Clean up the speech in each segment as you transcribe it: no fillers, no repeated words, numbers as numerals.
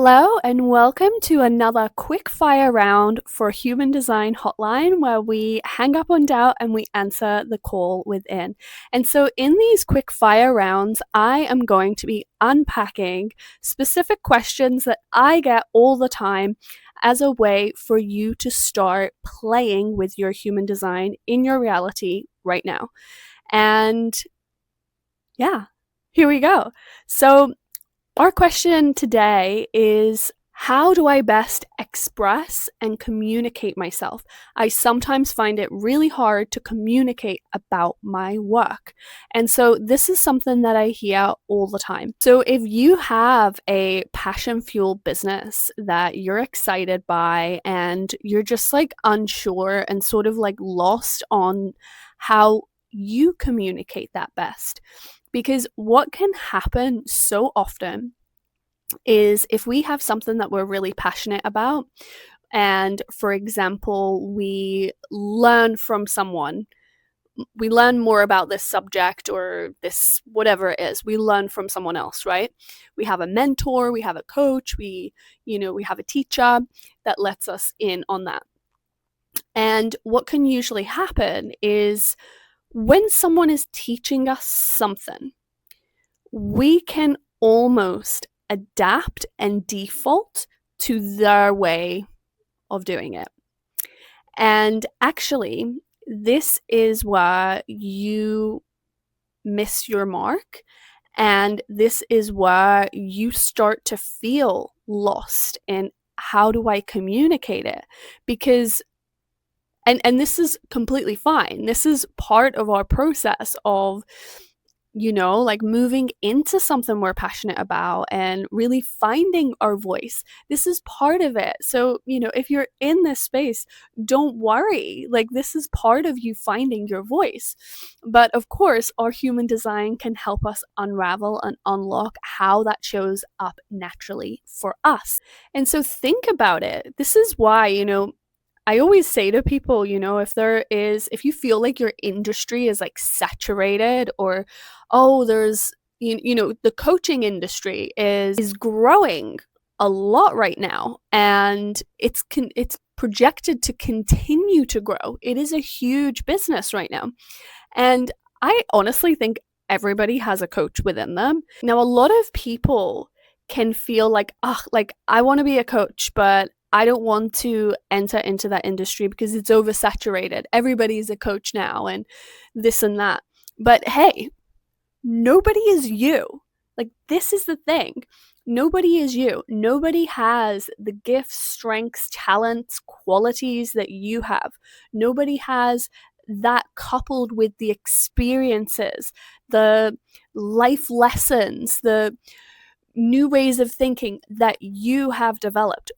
Hello and welcome to another quick fire round for Human Design Hotline where we hang up on doubt and we answer the call within. And so in these quick fire rounds, I am going to be unpacking specific questions that I get all the time as a way for you to start playing with your human design in your reality right now. And yeah, here we go. So our question today is, how do I best express and communicate myself? I sometimes find it really hard to communicate about my work. And so this is something that I hear all the time. So if you have a passion-fueled business that you're excited by and you're just like unsure and sort of like lost on how you communicate that best, because what can happen so often is if we have something that we're really passionate about, and for example, we learn from someone, we learn more about this subject or this whatever it is, we learn from someone else, right? We have a mentor, we have a coach, we have a teacher that lets us in on that. And what can usually happen is when someone is teaching us something, we can almost adapt and default to their way of doing it. And actually, this is where you miss your mark. And this is where you start to feel lost in how do I communicate it? Because and this is completely fine. This is part of our process of like moving into something we're passionate about and really finding our voice. This is part of it. So, if you're in this space, don't worry. Like, this is part of you finding your voice. But of course, our human design can help us unravel and unlock how that shows up naturally for us. And so think about it. This is why, I always say to people, if you feel like your industry is like saturated, or, there's, the coaching industry is growing a lot right now, and it's projected to continue to grow. It is a huge business right now. And I honestly think everybody has a coach within them. Now, a lot of people can feel like, I want to be a coach, but I don't want to enter into that industry because it's oversaturated. Everybody's a coach now and this and that. But hey, nobody is you. Like, this is the thing. Nobody is you. Nobody has the gifts, strengths, talents, qualities that you have. Nobody has that coupled with the experiences, the life lessons, the new ways of thinking that you have developed.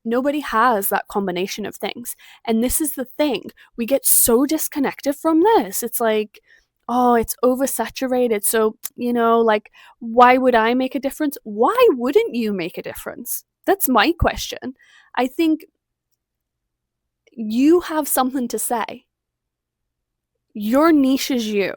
Nobody has that combination of things. And this is the thing. We get so disconnected from this. It's like, oh, it's oversaturated. So, like, why would I make a difference? Why wouldn't you make a difference? That's my question. I think you have something to say. Your niche is you.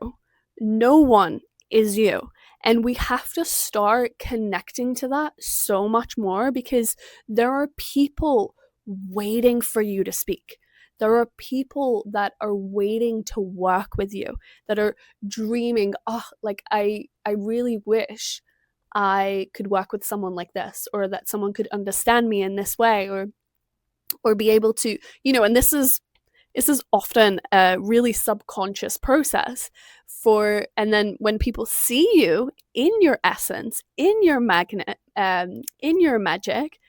No one is you. And we have to start connecting to that so much more, because there are people waiting for you to speak. There are people that are waiting to work with you, that are dreaming, I really wish I could work with someone like this, or that someone could understand me in this way, or be able to, and this is often a really subconscious process and then when people see you in your essence, in your magnet, in your magic,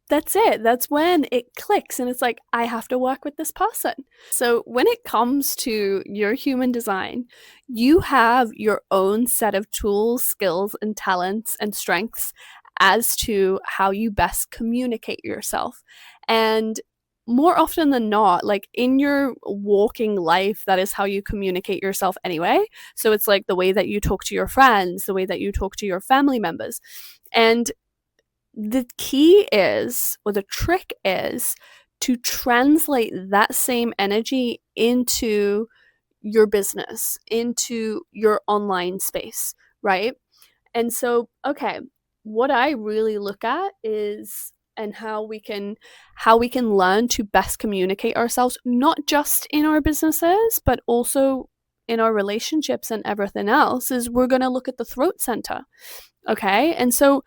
that's it. That's when it clicks and it's like, I have to work with this person. So when it comes to your human design, you have your own set of tools, skills, and talents and strengths as to how you best communicate yourself. And more often than not, like in your walking life, that is how you communicate yourself anyway. So it's like the way that you talk to your friends, the way that you talk to your family members. And the key is, or the trick is, to translate that same energy into your business, into your online space, right? And so, okay, what I really look at is and how we can learn to best communicate ourselves, not just in our businesses, but also in our relationships and everything else, is we're going to look at the throat center. Okay? And so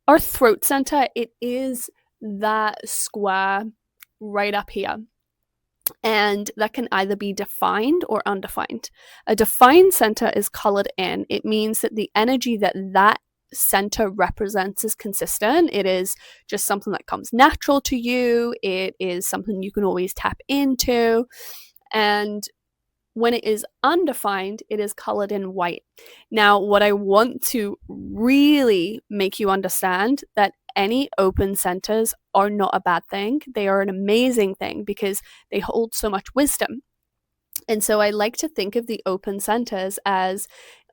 our throat center, it is that square right up here. And that can either be defined or undefined. A defined center is colored in. It means that the energy that center represents is consistent. It is just something that comes natural to you. It is something you can always tap into. And when it is undefined, it is colored in white. Now, what I want to really make you understand that any open centers are not a bad thing. They are an amazing thing because they hold so much wisdom. And so I like to think of the open centers as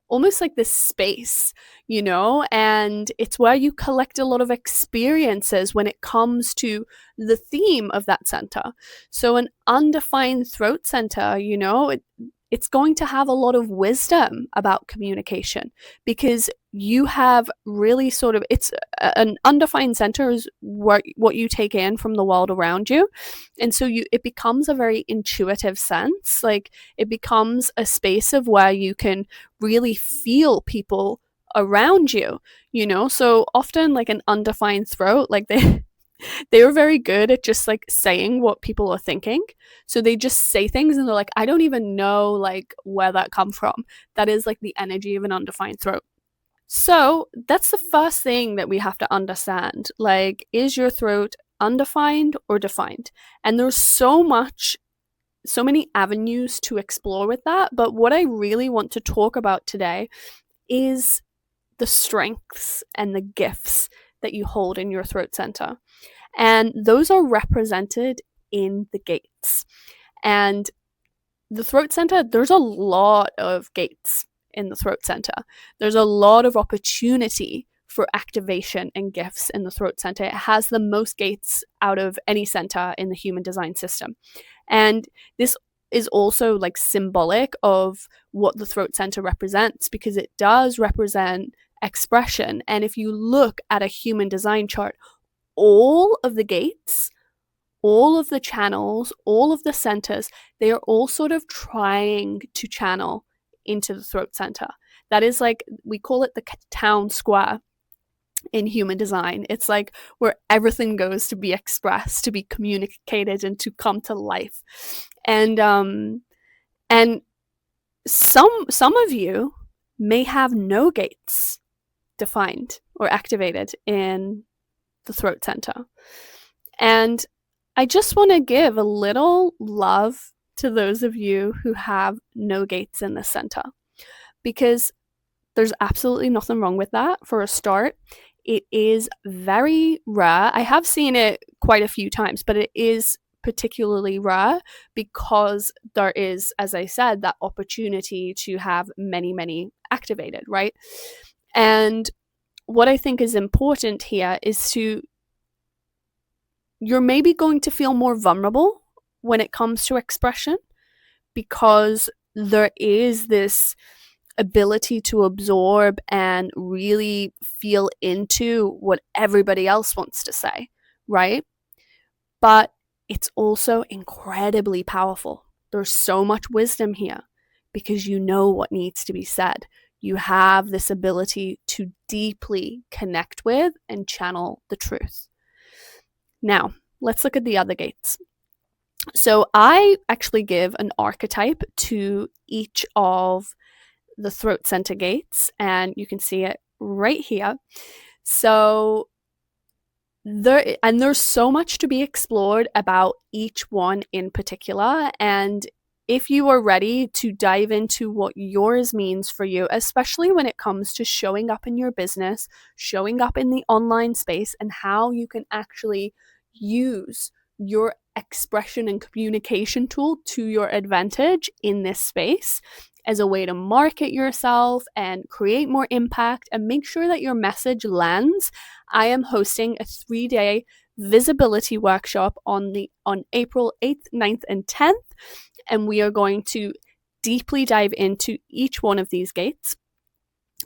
almost like this space, and it's where you collect a lot of experiences when it comes to the theme of that center. So an undefined throat center, it's going to have a lot of wisdom about communication because you have really sort of, it's an undefined center is what you take in from the world around you. And so it becomes a very intuitive sense. Like it becomes a space of where you can really feel people around you, so often like an undefined throat, like they are very good at just like saying what people are thinking. So they just say things and they're like, I don't even know like where that come from. That is like the energy of an undefined throat. So that's the first thing that we have to understand. Like, is your throat undefined or defined? And there's so many avenues to explore with that. But what I really want to talk about today is the strengths and the gifts that you hold in your throat center. And those are represented in the gates. And the throat center, there's a lot of gates in the throat center. There's a lot of opportunity for activation and gifts in the throat center. It has the most gates out of any center in the human design system. And this is also like symbolic of what the throat center represents because it does represent expression. And if you look at a human design chart, all of the gates, all of the channels, all of the centers, they are all sort of trying to channel into the throat center. That is like, we call it the town square in human design. It's like where everything goes to be expressed, to be communicated, and to come to life. And some of you may have no gates defined or activated in the throat center. And I just want to give a little love to those of you who have no gates in the center because there's absolutely nothing wrong with that. For a start, it is very rare. I have seen it quite a few times, but it is particularly rare because there is, as I said, that opportunity to have many, many activated, right? And what I think is important here is you're maybe going to feel more vulnerable when it comes to expression because there is this ability to absorb and really feel into what everybody else wants to say, right? But it's also incredibly powerful. There's so much wisdom here because you know what needs to be said. You have this ability to deeply connect with and channel the truth. Now, let's look at the other gates. So I actually give an archetype to each of the throat center gates, and you can see it right here. So there's so much to be explored about each one in particular, and if you are ready to dive into what yours means for you, especially when it comes to showing up in your business, showing up in the online space, and how you can actually use your expression and communication tool to your advantage in this space as a way to market yourself and create more impact and make sure that your message lands, I am hosting a 3-day visibility workshop on April 8th, 9th, and 10th. And we are going to deeply dive into each one of these gates.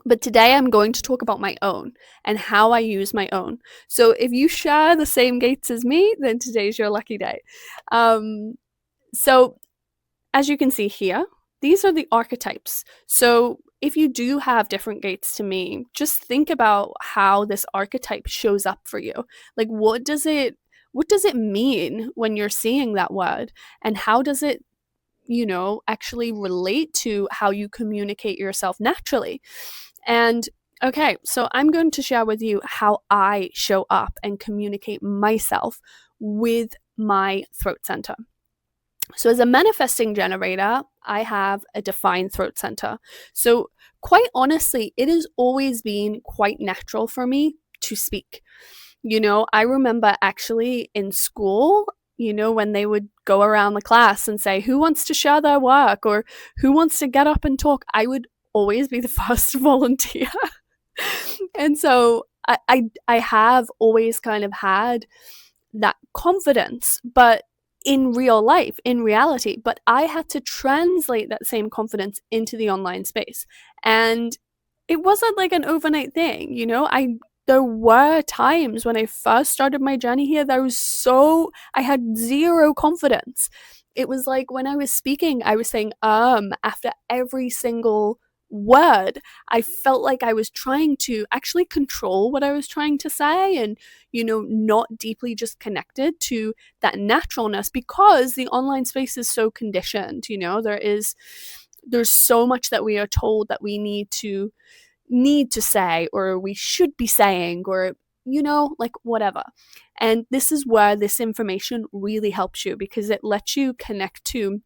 But today I'm going to talk about my own and how I use my own. So if you share the same gates as me, then today's your lucky day. So as you can see here, these are the archetypes. So if you do have different gates to me, just think about how this archetype shows up for you. Like what does it mean when you're seeing that word? And how does it, actually relate to how you communicate yourself naturally? And okay, so I'm going to share with you how I show up and communicate myself with my throat center. So, as a manifesting generator, I have a defined throat center. So, quite honestly, it has always been quite natural for me to speak. I remember actually in school, when they would go around the class and say, who wants to share their work or who wants to get up and talk, I would always be the first to volunteer. And so I have always kind of had that confidence, but in real life, in reality, but I had to translate that same confidence into the online space. And it wasn't like an overnight thing, there were times when I first started my journey here, I had zero confidence. It was like when I was speaking, I was saying after every single word. I felt like I was trying to actually control what I was trying to say and, not deeply just connected to that naturalness, because the online space is so conditioned. There's so much that we are told that we need to say, or we should be saying, or like whatever. And this is where this information really helps you, because it lets you connect to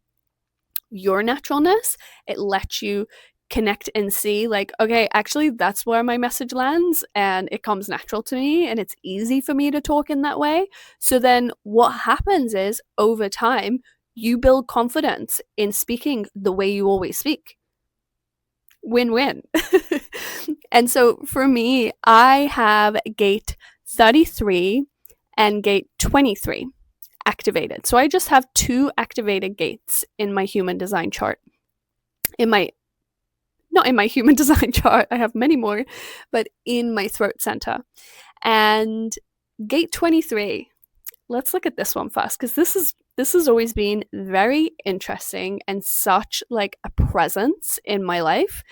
your naturalness. It lets you connect and see, like, okay, actually that's where my message lands and it comes natural to me and it's easy for me to talk in that way. So then what happens is, over time, you build confidence in speaking the way you always speak. Win-win. And so for me, I have gate 33 and gate 23 activated. So I just have 2 activated gates in my human design chart. Not in my human design chart, I have many more, but in my throat center. And gate 23, let's look at this one first, because this has always been very interesting and such like a presence in my life.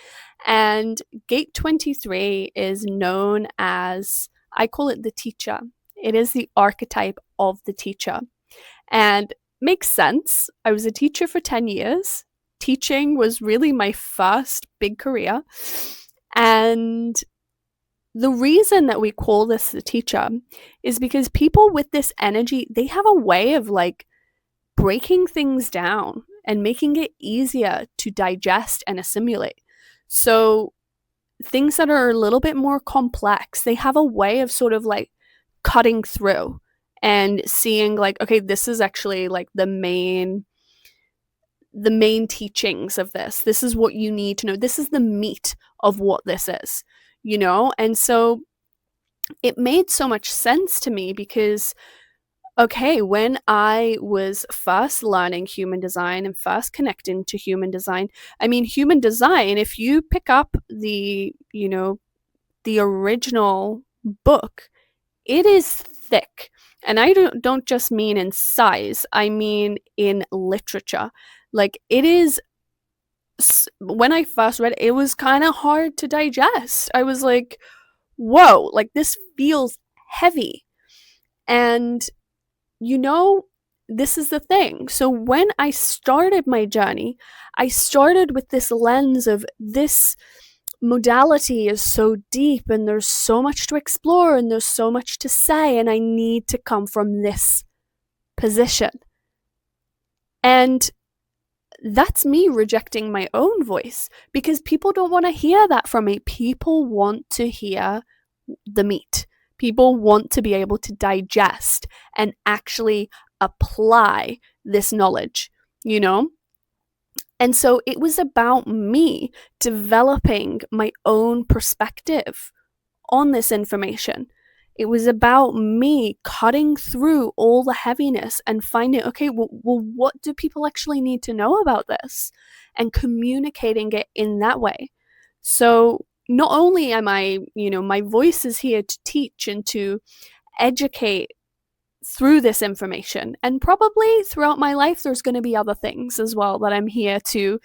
And gate 23 is known as, I call it the teacher. It is the archetype of the teacher. And makes sense. I was a teacher for 10 years. Teaching was really my first big career. And the reason that we call this the teacher is because people with this energy, they have a way of like breaking things down and making it easier to digest and assimilate. So things that are a little bit more complex, they have a way of sort of like cutting through and seeing like, okay, this is actually like the main teachings of this. This is what you need to know. This is the meat of what this is, And so it made so much sense to me because, okay, when I was first learning human design and first connecting to human design, human design, if you pick up the original book, it is thick. And I don't just mean in size, I mean in literature. Like, it is, when I first read it, it was kind of hard to digest. I was like, whoa, like this feels heavy. And, this is the thing. So when I started my journey, I started with this lens of this modality is so deep and there's so much to explore and there's so much to say, and I need to come from this position. And that's me rejecting my own voice, because people don't want to hear that from me. People want to hear the meat. People want to be able to digest and actually apply this knowledge, And so it was about me developing my own perspective on this information. It was about me cutting through all the heaviness and finding, okay, well, what do people actually need to know about this? And communicating it in that way. So not only am I, my voice is here to teach and to educate through this information. And probably throughout my life, there's going to be other things as well that I'm here to,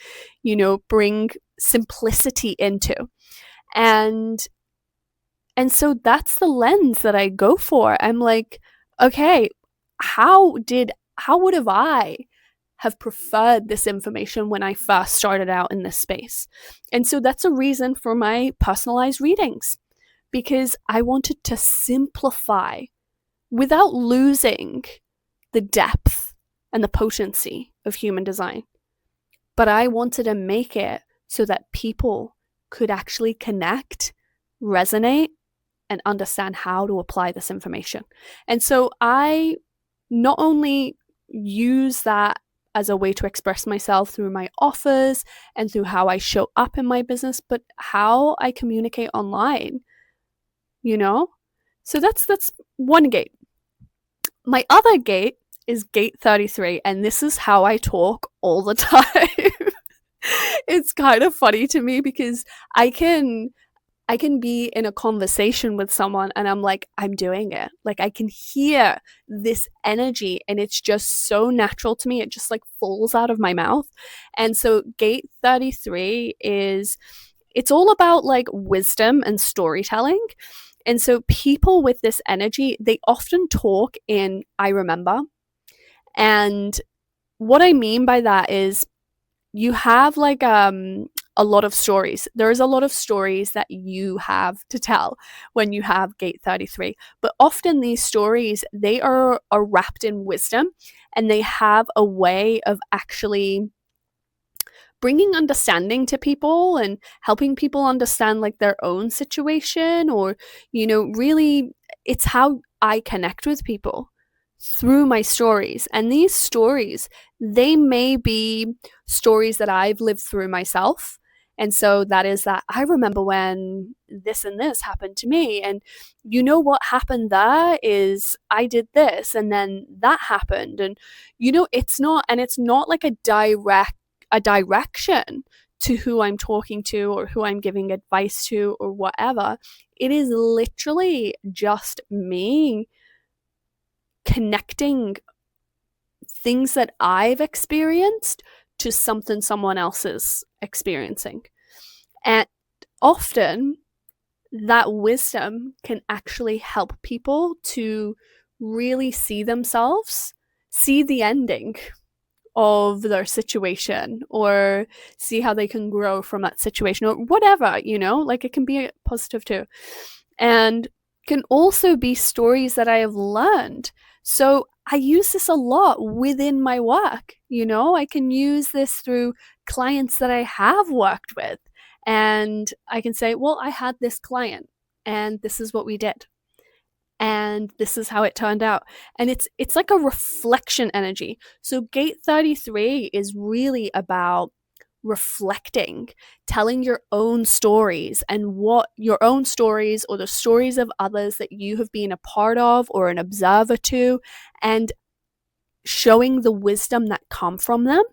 bring simplicity into. And so that's the lens that I go for. I'm like, okay, how would have I have preferred this information when I first started out in this space? And so that's a reason for my personalized readings, because I wanted to simplify without losing the depth and the potency of human design. But I wanted to make it so that people could actually connect, resonate, and understand how to apply this information. And so I not only use that as a way to express myself through my offers and through how I show up in my business, but how I communicate online, So that's one gate. My other gate is gate 33, and this is how I talk all the time. It's kind of funny to me because I can be in a conversation with someone and I'm like, I'm doing it. Like, I can hear this energy and it's just so natural to me. It just like falls out of my mouth. And so gate 33 it's all about like wisdom and storytelling. And so people with this energy, they often talk in I remember. And what I mean by that is you have like a lot of stories. There's a lot of stories that you have to tell when you have gate 33. But often these stories, they are wrapped in wisdom, and they have a way of actually bringing understanding to people and helping people understand like their own situation, or really it's how I connect with people through my stories. And these stories, they may be stories that I've lived through myself. And so that is that I remember when this and this happened to me. And what happened there is I did this and then that happened. And it's not like a direction to who I'm talking to or who I'm giving advice to or whatever. It is literally just me connecting things that I've experienced to something someone else is experiencing. And often that wisdom can actually help people to really see themselves, see the ending of their situation, or see how they can grow from that situation, or whatever, like it can be positive too. And can also be stories that I have learned. So I use this a lot within my work. I can use this through clients that I have worked with. And I can say, well, I had this client and this is what we did. And this is how it turned out. And it's like a reflection energy. So gate 33 is really about reflecting, telling your own stories, and what your own stories or the stories of others that you have been a part of or an observer to, and showing the wisdom that come from them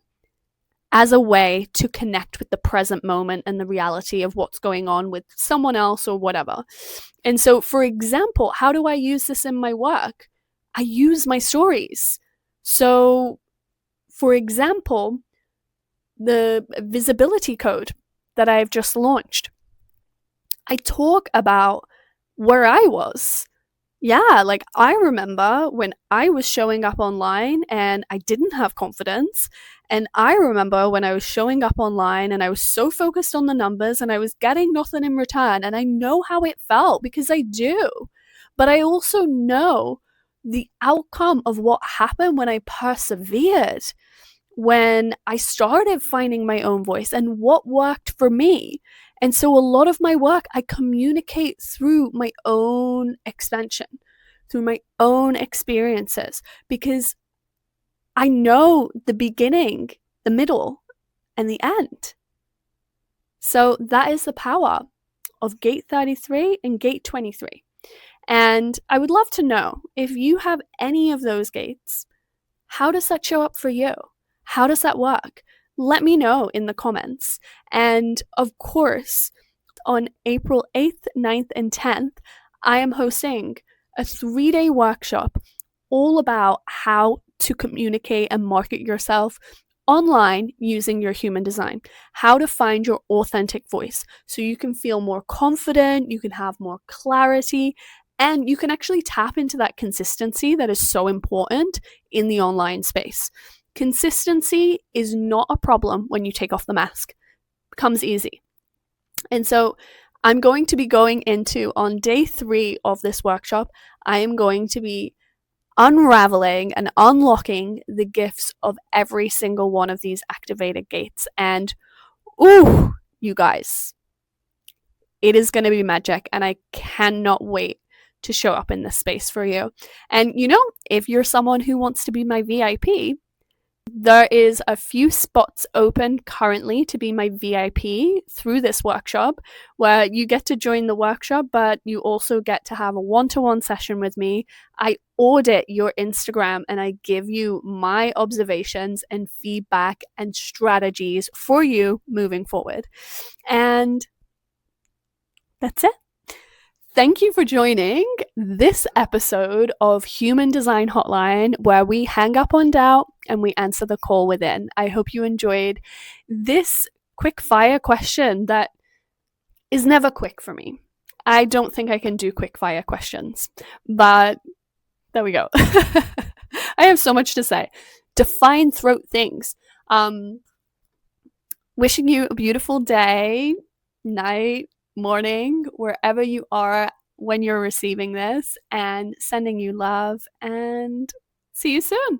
as a way to connect with the present moment and the reality of what's going on with someone else or whatever. And so, for example, how do I use this in my work? I use my stories. So, for example, the visibility code that I've just launched, I talk about where I was. Yeah, like I remember when I was showing up online and I didn't have confidence. And I remember when I was showing up online and I was so focused on the numbers and I was getting nothing in return. And I know how it felt because I do. But I also know the outcome of what happened when I persevered, when I started finding my own voice and what worked for me. And so a lot of my work, I communicate through my own expansion, through my own experiences, because I know the beginning, the middle, and the end. So that is the power of gate 33 and gate 23. And I would love to know if you have any of those gates, how does that show up for you? How does that work? Let me know in the comments. And of course, on April 8th, 9th, and 10th, I am hosting a 3-day workshop all about how to communicate and market yourself online using your human design, how to find your authentic voice so you can feel more confident, you can have more clarity, and you can actually tap into that consistency that is so important in the online space. Consistency is not a problem when you take off the mask. It becomes easy. And so I'm going to be going into, on day 3 of this workshop, I am going to be unraveling and unlocking the gifts of every single one of these activated gates. And ooh, you guys, it is going to be magic, and I cannot wait to show up in this space for you. And if you're someone who wants to be my VIP, there is a few spots open currently to be my VIP through this workshop, where you get to join the workshop, but you also get to have a one-to-one session with me. I audit your Instagram and I give you my observations and feedback and strategies for you moving forward. And that's it. Thank you for joining this episode of Human Design Hotline, where we hang up on doubt and we answer the call within. I hope you enjoyed this quick fire question that is never quick for me. I don't think I can do quick fire questions, but there we go. I have so much to say. Define throat things. Wishing you a beautiful day, night, morning, wherever you are when you're receiving this, and sending you love, and see you soon.